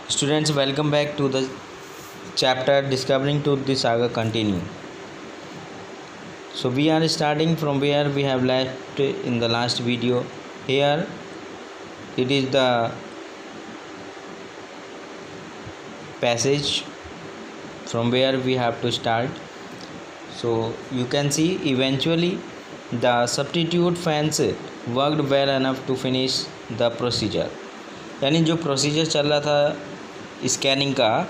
Students, welcome back to the chapter Discovering Truth, the saga continue. So we are starting from where we have left in the last video. Here it is the passage from where we have to start. So you can see eventually the substitute fans worked well enough to finish the procedure. यानी जो procedure चल रहा था scanning का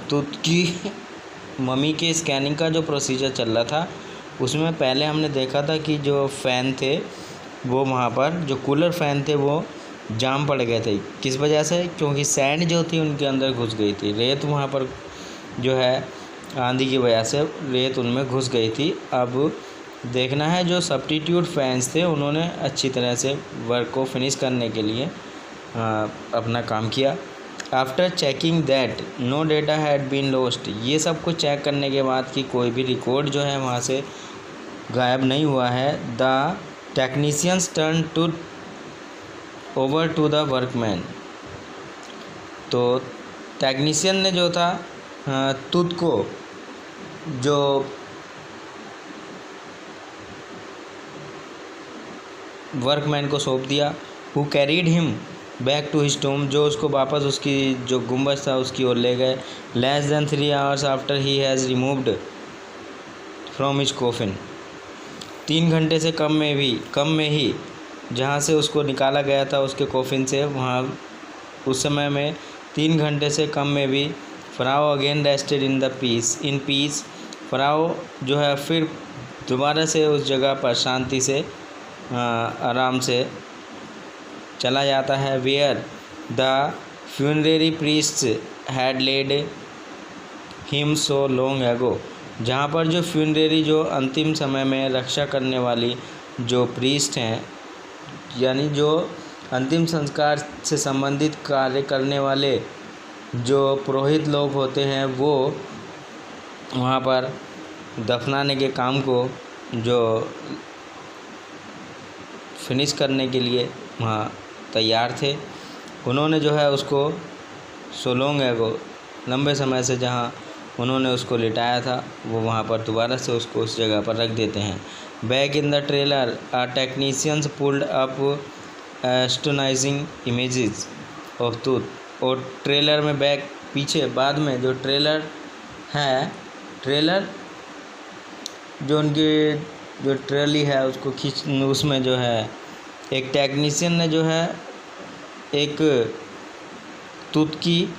tooth की mummy के scanning का जो प्रोसीजर चल रहा था उसमें पहले हमने देखा था कि जो फ़ैन थे वो वहाँ पर जो कूलर फ़ैन थे वो जाम पड़ गए थे। किस वजह से? क्योंकि सैंड जो थी उनके अंदर घुस गई थी। रेत वहाँ पर जो है आंधी की वजह से रेत उनमें घुस गई थी। अब देखना है जो सब्स्टिट्यूट फैंस थे उन्होंने अच्छी तरह से वर्क को फिनिश करने के लिए अपना काम किया। After checking that no data had been lost, ये सब कुछ चेक करने के बाद कि कोई भी रिकॉर्ड जो है वहाँ से गायब नहीं हुआ है, the technicians turn to over to the workman. तो टेक्नीशियन ने जो था टूथ को जो वर्कमैन को सौंप दिया। Who carried him back to his tomb, जो उसको वापस उसकी जो गुंबज था उसकी ओर ले गए। Less than 3 hours after he has removed from his coffin, 3 घंटे से कम में ही जहाँ से उसको निकाला गया था उसके कोफिन से, वहाँ उस समय में 3 घंटे से कम में भी फ़राओ अगेन रेस्टेड इन पीस। फ़राओ जो है फिर दोबारा से उस जगह पर शांति से आराम से चला जाता है। Where the funerary priest had led him so long ago, जहाँ पर जो फ्यूनरेरी जो अंतिम समय में रक्षा करने वाली जो प्रीस्ट हैं, यानी जो अंतिम संस्कार से संबंधित कार्य करने वाले जो पुरोहित लोग होते हैं, वो वहाँ पर दफनाने के काम को जो फिनिश करने के लिए वहाँ तैयार थे। उन्होंने जो है उसको सो लॉन्ग एगो, लंबे समय से जहाँ उन्होंने उसको लिटाया था वो वहाँ पर दोबारा से उसको उस जगह पर रख देते हैं। Back in the trailer technicians pulled up astonishing images of tooth, और ट्रेलर में बैक पीछे बाद में जो ट्रेलर है, ट्रेलर जो उनकी जो ट्रेली है उसको खींच, उसमें जो है एक टेक्नीशियन ने जो है एक टूथ की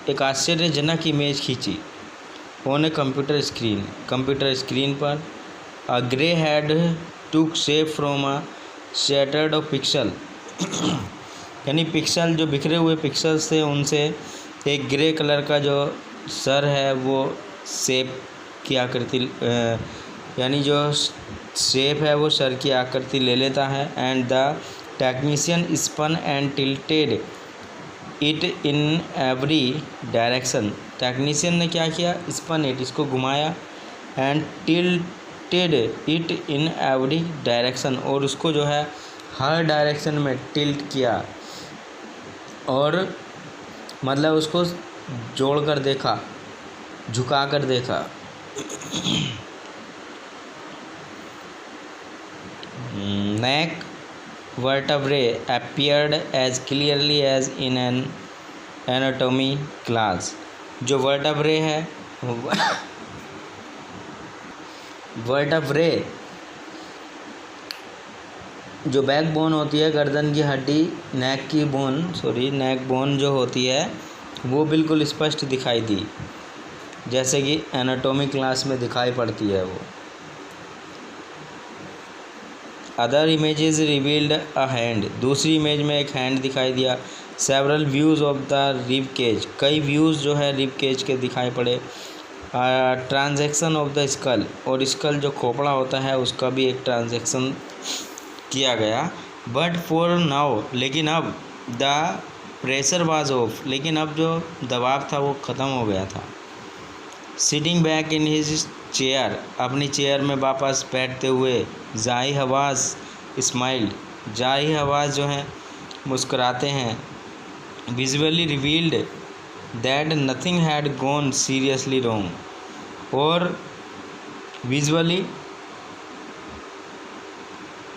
एक आश्चर्यजनक इमेज खींची ऑन ए कंप्यूटर स्क्रीन पर। A grey head took shape from a shattered pixel, यानी पिक्सल जो बिखरे हुए पिक्सल्स थे उनसे एक ग्रे कलर का जो सर है वो शेप की आकृति, यानी जो शेप है वो सर की आकृति ले लेता है। And the technician spun and tilted it in every direction, technician ने क्या किया? स्पन इट, इसको घुमाया, and tilted it in every direction, और उसको जो है हर डायरेक्शन में टिल्ट किया, और मतलब उसको जोड़ कर देखा, झुका कर देखा। नेक vertebrae appeared as clearly as in an anatomy class, जो वर्टब्रे है वर्टब्रे जो बैक बोन होती है, गर्दन की हड्डी, नेक बोन जो होती है वो बिल्कुल स्पष्ट दिखाई दी, जैसे कि एनाटॉमी क्लास में दिखाई पड़ती है वो। Other images revealed a hand, दूसरी इमेज में एक हैंड दिखाई दिया। Several views of the rib cage, कई व्यूज़ जो है रिब केज के दिखाई पड़े। ट्रांजैक्शन ऑफ द स्कल, और स्कल जो खोपड़ा होता है उसका भी एक ट्रांजैक्शन किया गया। बट फॉर नाउ, लेकिन अब द प्रेशर वाज ऑफ, लेकिन अब जो दबाव था वो ख़त्म हो गया था। Sitting back in his chair, अपनी चेयर में वापस बैठते हुए, जाही हवास स्माइल्ड, जाही हवास जो हैं मुस्कुराते हैं। visually revealed that nothing had gone seriously wrong. और विजुअली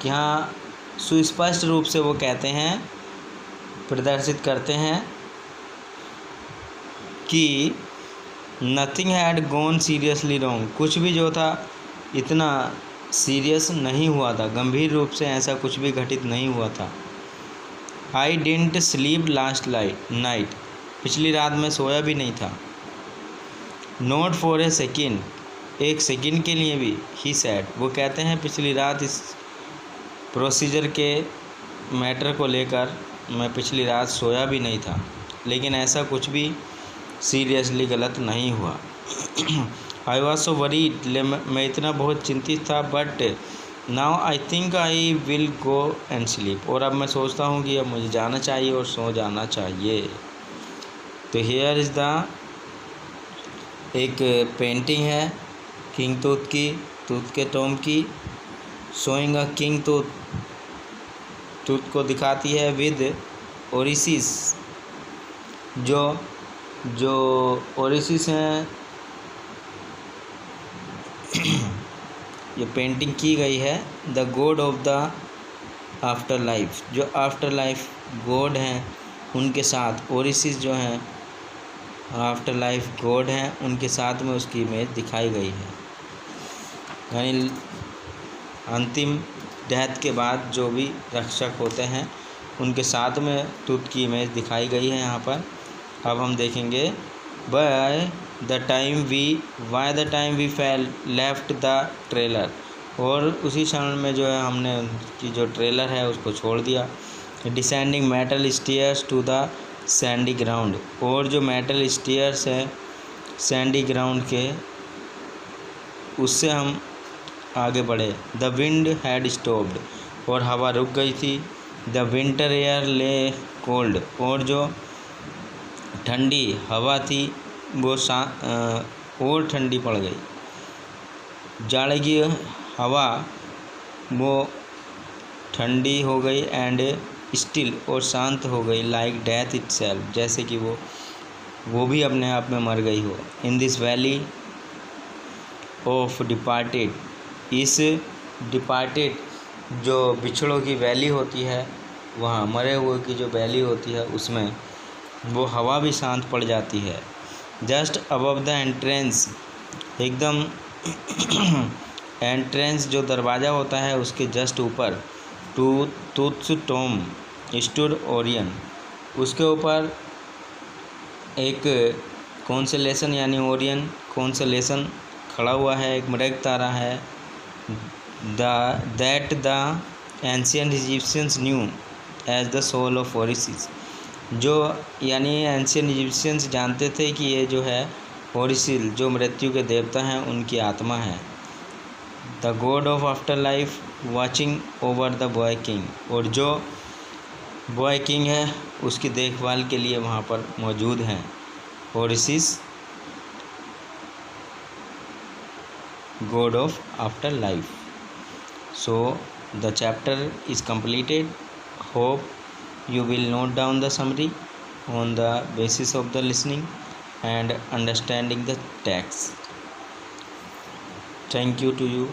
यहाँ सुस्पष्ट रूप से वो कहते हैं, प्रदर्शित करते हैं कि nothing had gone seriously wrong, कुछ भी जो था इतना सीरियस नहीं हुआ था, गंभीर रूप से ऐसा कुछ भी घटित नहीं हुआ था। I didn't sleep last night, पिछली रात में सोया भी नहीं था। नॉट फॉर ए सेकेंड, एक सेकेंड के लिए भी। ही सैड, वो कहते हैं पिछली रात इस प्रोसीजर के मैटर को लेकर मैं पिछली रात सोया भी नहीं था, लेकिन ऐसा कुछ भी सीरियसली गलत नहीं हुआ। आई वॉज सो वरीड, मैं इतना बहुत चिंतित था। But now I think I will go and sleep, और अब मैं सोचता हूँ कि अब मुझे जाना चाहिए और सो जाना चाहिए। तो हेयर इज़ द, एक पेंटिंग है किंग टूथ की, टूथ के टॉम की, शोइंग अ किंग टूथ को दिखाती है विद ओरिसिस, जो ओरिसिस हैं, ये पेंटिंग की गई है the God of the after life, जो आफ्टर लाइफ गॉड हैं उनके साथ, ओरिसिस जो हैं आफ्टर लाइफ गॉड हैं, उनके साथ में उसकी इमेज दिखाई गई है। यानी अंतिम डेथ के बाद जो भी रक्षक होते हैं उनके साथ में टूथ की इमेज दिखाई गई है यहाँ पर। अब हम देखेंगे why the time we left the trailer, और उसी क्षण में जो है हमने कि जो ट्रेलर है उसको छोड़ दिया। Descending metal stairs to the sandy ground, और जो मेटल स्टेयर्स है सैंडी ग्राउंड के, उससे हम आगे बढ़े। द विंड हैड स्टॉप्ड, और हवा रुक गई थी। द विंटर एयर ले कोल्ड, और जो ठंडी हवा थी वो और ठंडी पड़ गई। जाड़े की हवा वो ठंडी हो गई। एंड स्टिल, और शांत हो गई। लाइक डेथ इटसेल्फ, जैसे कि वो भी अपने आप में मर गई हो। In this valley of departed, इस डिपार्टेड जो बिछड़ों की वैली होती है, वहाँ मरे हुए की जो वैली होती है उसमें वो हवा भी शांत पड़ जाती है। जस्ट अबव द एंट्रेंस, एकदम एंट्रेंस जो दरवाज़ा होता है उसके जस्ट ऊपर, टूथ्स टॉम स्टूड ओरियन, उसके ऊपर एक कॉन्सलेशन यानी ओरियन कॉन्सलेशन खड़ा हुआ है, एक मृग तारा है। That the ancient Egyptians knew as the soul of Osiris, जो यानी एंशियंट इजिप्शियंस जानते थे कि ये जो है ओरिसिल, जो मृत्यु के देवता हैं, उनकी आत्मा है। The God of after life watching over the boy king, और जो बॉय किंग है उसकी देखभाल के लिए वहाँ पर मौजूद हैं Osiris, god of afterlife. So the chapter is completed. Hope you will note down the summary on the basis of the listening and understanding the text. Thank you to you.